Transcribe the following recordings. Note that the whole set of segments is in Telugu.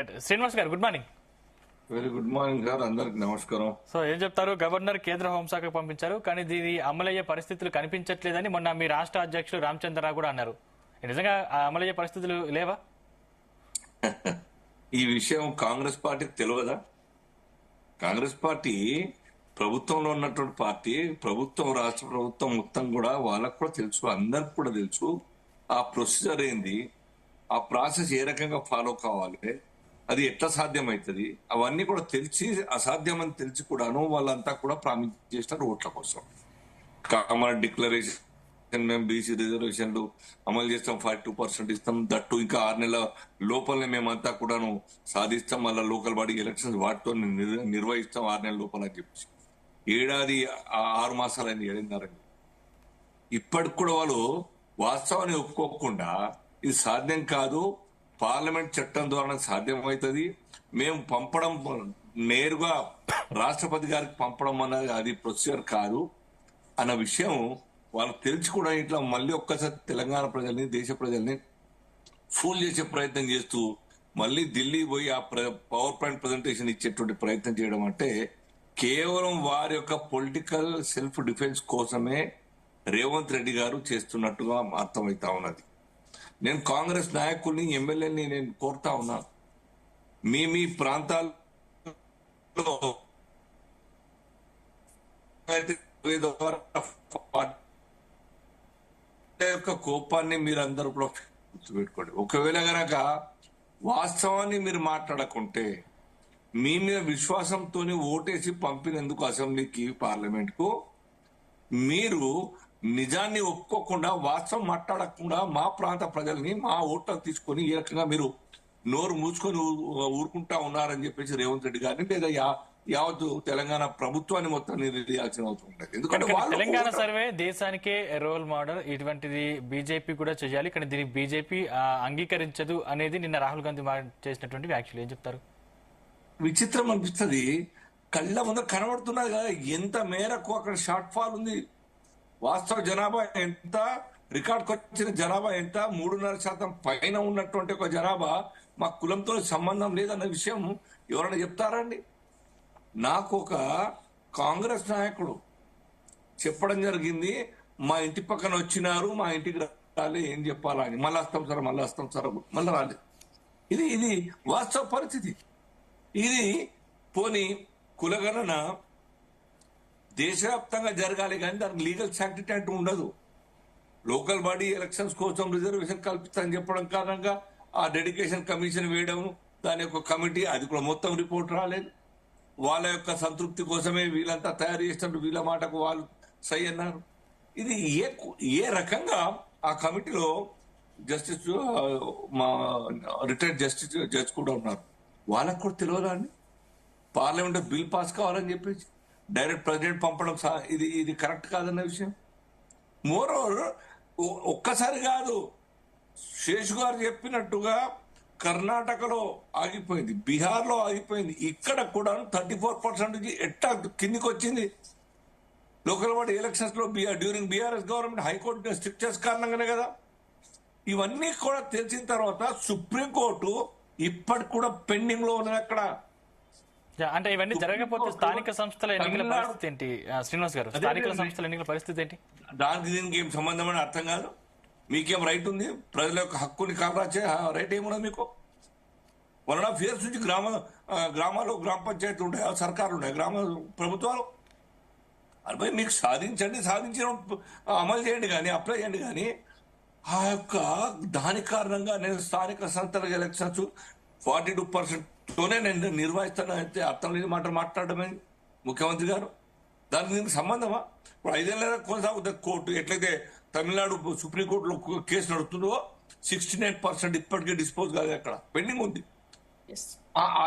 శ్రీనివాస్ గారు good morning. Very good morning sir, అందరికి నమస్కారం. సో ఏం చెప్తారు? గవర్నర్ కేంద్ర హోంశాఖకు పంపించారు, కానీ దీని అమలయ్యే పరిస్థితులు కనిపించట్లేదని మొన్న మీ రాష్ట్ర అధ్యక్షులు రామచంద్రరావు కూడా అన్నారు. నిజంగా అమలయ్యే పరిస్థితులు లేవా? ఈ విషయం కాంగ్రెస్ పార్టీకి తెలియదా? కాంగ్రెస్ పార్టీ ప్రభుత్వంలో ఉన్నటువంటి పార్టీ, ప్రభుత్వం రాష్ట్ర ప్రభుత్వం మొత్తం కూడా వాళ్ళకు కూడా తెలుసు, అందరికి కూడా తెలుసు ఆ ప్రొసీజర్ ఏంది, ఆ ప్రాసెస్ ఏ రకంగా ఫాలో కావాలి, అది ఎట్లా సాధ్యమవుతుంది, అవన్నీ కూడా తెలిసి అసాధ్యమని తెలిసి కూడాను వాళ్ళంతా కూడా ప్రామిస్ చేసినారు ఓట్ల కోసం. కామన్ డిక్లరేషన్ మేము బీసీ రిజర్వేషన్లు అమలు చేస్తాం, 42% ఇస్తాం, దట్టు ఇంకా 6 నెలల లోపలనే మేమంతా కూడాను సాధిస్తాం, మళ్ళీ లోకల్ బాడీ ఎలక్షన్స్ వాటితో నిర్వహిస్తాం 6 నెలల లోపల అని చెప్పేసి. ఏడాది 6 మాసాలైంది, ఏడున్నారండి. ఇప్పటికి కూడా వాళ్ళు వాస్తవాన్ని ఒప్పుకోకుండా ఇది సాధ్యం కాదు, పార్లమెంట్ చట్టం ద్వారా సాధ్యమవుతుంది, మేము పంపడం నేరుగా రాష్ట్రపతి గారికి పంపడం అన్నది అది ప్రొసీజర్ కాదు అన్న విషయం వాళ్ళు తెలిసి కూడా ఇట్లా మళ్ళీ ఒక్కసారి తెలంగాణ ప్రజల్ని, దేశ ప్రజల్ని ఫూల్ చేసే ప్రయత్నం చేస్తూ మళ్ళీ ఢిల్లీ పోయి ఆ పవర్ పాయింట్ ప్రజెంటేషన్ ఇచ్చేటువంటి ప్రయత్నం చేయడం అంటే కేవలం వారి యొక్క పొలిటికల్ సెల్ఫ్ డిఫెన్స్ కోసమే రేవంత్ రెడ్డి గారు చేస్తున్నట్టుగా అర్థమవుతా ఉన్నది. నేను కాంగ్రెస్ నాయకుల్ని, ఎమ్మెల్యేని నేను కోరుతా ఉన్నాను, మీ ప్రాంతాల్లో యొక్క కోపాన్ని మీరందరూ కూడా గుర్తుపెట్టుకోండి. ఒకవేళ గనక వాస్తవాన్ని మీరు మాట్లాడకుంటే, మీ మీద విశ్వాసంతో ఓటేసి పంపినందుకు అసెంబ్లీకి, పార్లమెంట్ కు, మీరు నిజాన్ని ఒప్పుకోకుండా వాస్తవం మాట్లాడకుండా మా ప్రాంత ప్రజల్ని మా ఓట్లకు తీసుకొని ఏ రకంగా మీరు నోరు మూసుకొని ఊరుకుంటా ఉన్నారని చెప్పేసి రేవంత్ రెడ్డి గారిని లేదా యావత్ తెలంగాణ ప్రభుత్వాన్ని మొత్తం నిర్ణయించాల్సిన అవసరం ఉండదు. ఎందుకంటే తెలంగాణ సర్వే దేశానికే రోల్ మోడల్, ఇటువంటిది బీజేపీ కూడా చేయాలి, కానీ దీనికి బీజేపీ అంగీకరించదు అనేది నిన్న రాహుల్ గాంధీ చేసినటువంటి వ్యాఖ్యలు. ఏం చెప్తారు? విచిత్రం అనిపిస్తుంది, కళ్ళ ముందర కనబడుతున్నది కదా ఎంత మేరకు అక్కడ షార్ట్ ఫాల్ ఉంది. వాస్తవ జనాభా ఎంత, రికార్డ్కి వచ్చిన జనాభా ఎంత, 3.5% పైన ఉన్నటువంటి ఒక జనాభా మా కులంతో సంబంధం లేదన్న విషయం ఎవరైనా చెప్తారండి? నాకు ఒక కాంగ్రెస్ నాయకుడు చెప్పడం జరిగింది, మా ఇంటి పక్కన వచ్చినారు, మా ఇంటికి రాలే, ఏం చెప్పాలా అని. మళ్ళీ వస్తాం సార్, మళ్ళీ వస్తాం సార్, మళ్ళీ రాలేదు. ఇది వాస్తవ పరిస్థితి. ఇది పోని కులగణన దేశవ్యాప్తంగా జరగాలి, కానీ దానికి లీగల్ శాంక్టిటీ అంటూ ఉండదు. లోకల్ బాడీ ఎలక్షన్స్ కోసం రిజర్వేషన్ కల్పిస్తారని చెప్పడం కారణంగా ఆ డెడికేషన్ కమిషన్ వేయడం, దాని యొక్క కమిటీ, అది కూడా మొత్తం రిపోర్ట్ రాలేదు. వాళ్ళ యొక్క సంతృప్తి కోసమే వీళ్ళంతా తయారు చేసినట్టు వీళ్ళ మాటకు వాళ్ళు సై అన్నారు. ఇది ఏ రకంగా ఆ కమిటీలో జస్టిస్, మా రిటైర్డ్ జస్టిస్ జడ్జ్ కూడా ఉన్నారు, వాళ్ళకు కూడా తెలియదా అండి? పార్లమెంట్ బిల్ పాస్ కావాలని చెప్పేసి డైరెక్ట్ ప్రెసిడెంట్ పంపడం ఇది కరెక్ట్ కాదన్న విషయం. మోర్ ఓవర్ ఒక్కసారి కాదు, శేషు గారు చెప్పినట్టుగా కర్ణాటకలో ఆగిపోయింది, బీహార్లో ఆగిపోయింది, ఇక్కడ కూడా 34% ఎట్టా కిందికి వచ్చింది. లోకల్ బాడీ ఎలక్షన్స్ లో during BRS government high court strictures కారణంగానే కదా. ఇవన్నీ కూడా తెలిసిన తర్వాత సుప్రీంకోర్టు ఇప్పటికి కూడా పెండింగ్ లో ఉన్నది అక్కడ. అంటే ఇవన్నీ జరగకపోతే స్థానిక సంస్థల ఎన్నికల పరిస్థితి ఏంటి శ్రీనివాస్ గారు? స్థానిక సంస్థల ఎన్నికల పరిస్థితి ఏంటి? దానికి దీనికి ఏం సంబంధం అని అర్థం కాదు. మీకేం రైట్ ఉంది? ప్రజల యొక్క హక్కుని కాపాడే రైట్ ఏమున్నది మీకు? 1.5 years నుంచి గ్రామాల్లో గ్రామ పంచాయతీలు ఉంటాయి, సర్కారులు ఉన్నాయి, గ్రామ ప్రభుత్వాలు. అది మీకు సాధించిన అమలు చేయండి, కానీ అప్లై చేయండి. కానీ ఆ యొక్క దాని కారణంగా నేను స్థానిక సంస్థల ఎలక్షన్స్ 42%తోనే నేను నిర్వహిస్తాను అయితే అర్థం లేని మాట మాట్లాడమే ముఖ్యమంత్రి గారు. దానికి దీనికి సంబంధమా? ఇప్పుడు 5 ఏళ్ళ కొనసాగుతుంది కోర్టు. ఎట్లయితే తమిళనాడు సుప్రీంకోర్టులో కేసు నడుస్తుందో 69% ఇప్పటికే డిస్పోజ్ కాదు, అక్కడ పెండింగ్ ఉంది.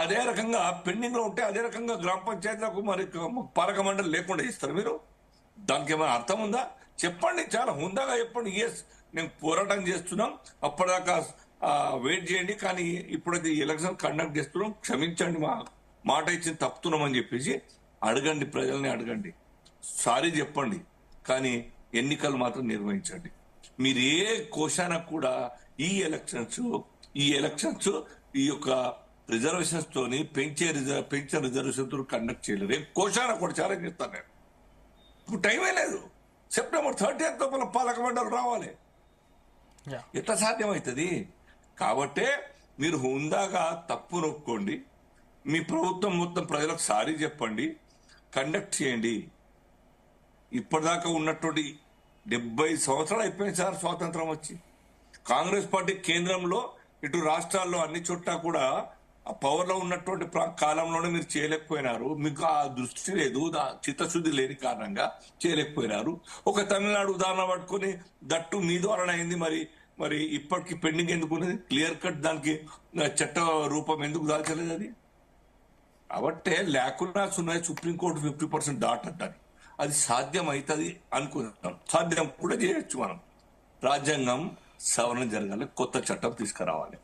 అదే రకంగా పెండింగ్ లో ఉంటే అదే రకంగా గ్రామ పంచాయతీలకు మరి పాలక మండలి లేకుండా ఇస్తారు మీరు? దానికి ఏమైనా అర్థం ఉందా? చెప్పండి, చాలా హుందాగా చెప్పండి, ఎస్ మేము పోరాటం చేస్తున్నాం, అప్పటిదాకా వెయిట్ చేయండి, కానీ ఇప్పుడైతే ఎలక్షన్ కండక్ట్ చేస్తున్నాం, క్షమించండి, మా మాట ఇచ్చి తప్పుతున్నాం అని చెప్పేసి అడగండి, ప్రజల్ని అడగండి, సారీ చెప్పండి, కానీ ఎన్నికలు మాత్రం నిర్వహించండి. మీరు ఏ కోశాన కూడా ఈ ఎలక్షన్స్ ఈ యొక్క రిజర్వేషన్స్ తోని పెంచే రిజర్వేషన్ తో కండక్ట్ చేయలేదు. రేపు కోశాన కూడా ఛాలెంజ్ చేస్తాను నేను. ఇప్పుడు టైమే లేదు. సెప్టెంబర్ 30th లోపల పాలక మండలి రావాలి. Yeah. ఎట్లా సాధ్యమవుతుంది? కాబట్టే మీరు హుందాగా తప్పు నొక్కోండి, మీ ప్రభుత్వం మొత్తం ప్రజలకు సారీ చెప్పండి, కండక్ట్ చేయండి. ఇప్పటిదాకా ఉన్నటువంటి 70 సంవత్సరాలు అయిపోయింది సార్ స్వాతంత్రం వచ్చి. కాంగ్రెస్ పార్టీ కేంద్రంలో ఇటు రాష్ట్రాల్లో అన్ని చోట్ల కూడా ఆ పవర్ లో ఉన్నటువంటి కాలంలోనే మీరు చేయలేకపోయినారు. మీకు ఆ దృష్టి లేదు, చిత్తశుద్ధి లేని కారణంగా చేయలేకపోయినారు. ఒక తమిళనాడు ఉదాహరణ పట్టుకొని దట్టు మీ ద్వారా అయింది. మరి ఇప్పటికి పెండింగ్ ఎందుకు ఉన్నది? క్లియర్ కట్ దానికి చట్ట రూపం ఎందుకు దాల్చలేదు అది? కాబట్టే లేకున్నా సున్నాయి సుప్రీంకోర్టు 50% దాటంటారు. అది సాధ్యం అవుతుంది అనుకుంటున్నాం. సాధ్యం కూడా చేయొచ్చు. మనం రాజ్యాంగం సవరణ జరగాలి, కొత్త చట్టం తీసుకురావాలి,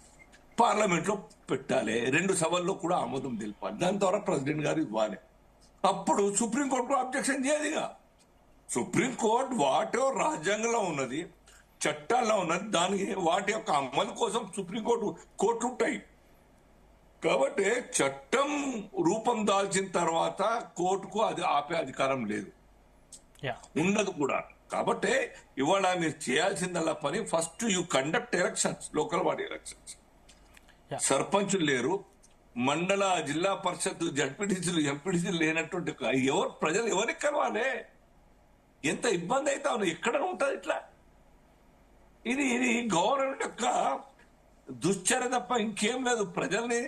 పార్లమెంట్ లో పెట్టాలి, 2 సభల్లో కూడా ఆమోదం తెలిపాలి, దాని ద్వారా ప్రెసిడెంట్ గారు ఇవ్వాలి. అప్పుడు సుప్రీంకోర్టు అబ్జెక్షన్ చేయదుగా. సుప్రీంకోర్టు వాటి రాజ్యాంగంలో ఉన్నది, చట్టాల్లో ఉన్నది, దానికి వాటి యొక్క అమలు కోసం కోర్టు ఉంటాయి. కాబట్టి చట్టం రూపం దాల్చిన తర్వాత కోర్టుకు అది ఆపే అధికారం లేదు, ఉండదు కూడా. కాబట్టి ఇవాళ మీరు చేయాల్సిందల్లా పని, first you conduct elections, local body elections. సర్పంచులు లేరు, మండల జిల్లా పరిషత్ జడ్పీటీసీలు ఎంపీటీసీలు లేనటువంటి ప్రజలు ఎవరికి కలవాలి? ఎంత ఇబ్బంది అయితే ఉంది, ఎక్కడ ఉంటుంది ఇట్లా? ఇది గవర్నమెంట్ యొక్క దుశ్చర్య తప్ప ఇంకేం లేదు. ప్రజల్ని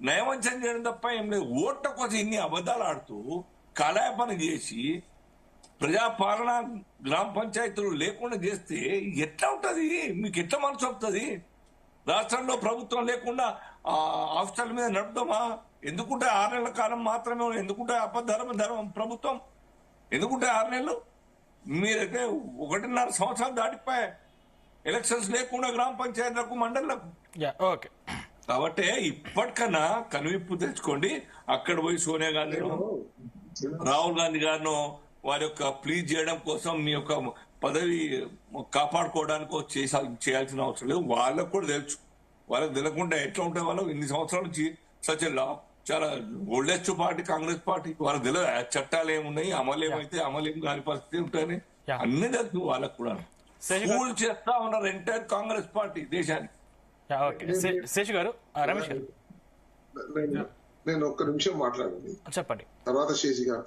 నయవంచన చేయడం తప్ప ఏం లేదు. ఓట్ల కోసం ఇన్ని అబద్ధాలు ఆడుతూ కాలయాపన చేసి ప్రజాపాలన గ్రామ పంచాయతీలు లేకుండా చేస్తే ఎట్లా ఉంటది? మీకు ఎట్లా మనసు వస్తుంది? రాష్ట్రంలో ప్రభుత్వం లేకుండా హాస్టల్ మీద నడుపుతామా? ఎందుకుంటే 6 నెలల కాలం మాత్రమే. ఎందుకుంటే ధర్మం ప్రభుత్వం ఎందుకుంటే 6 నెలలు? మీరైతే 1.5 సంవత్సరాలు దాటిపోయాయి ఎలక్షన్స్ లేకుండా గ్రామ పంచాయతీలకు, మండళ్లకు. ఓకే. కాబట్టి ఇప్పటికన్నా కనువిప్పు తెచ్చుకోండి. అక్కడ పోయి సోనియా గాంధీ, రాహుల్ గాంధీ గారిను వారి యొక్క ప్లీజ్ చేయడం కోసం మీ యొక్క పదవి కాపాడుకోవడానికి చేయాల్సిన అవసరం లేదు. వాళ్ళకు కూడా తెలుసు. వాళ్ళకి తెలియకుండా ఎట్లా ఉంటే వాళ్ళు ఇన్ని సంవత్సరాల నుంచి చాలా ఓల్డెస్ట్ పార్టీ కాంగ్రెస్ పార్టీ. వాళ్ళకి తెలియదు చట్టాలు ఏమున్నాయి, అమలు ఏమైతే అమలు ఏం కాని పరిస్థితి ఉంటాయని అన్ని తెలుసు వాళ్ళకు కూడా. స్కూల్ చేస్తా ఉన్నారు ఎంటైర్ కాంగ్రెస్ పార్టీ దేశానికి. శేషు గారు, రమేష్ గారు, నేను ఒక్క నిమిషం మాట్లాడండి, చెప్పండి. తర్వాత శేషి గారు.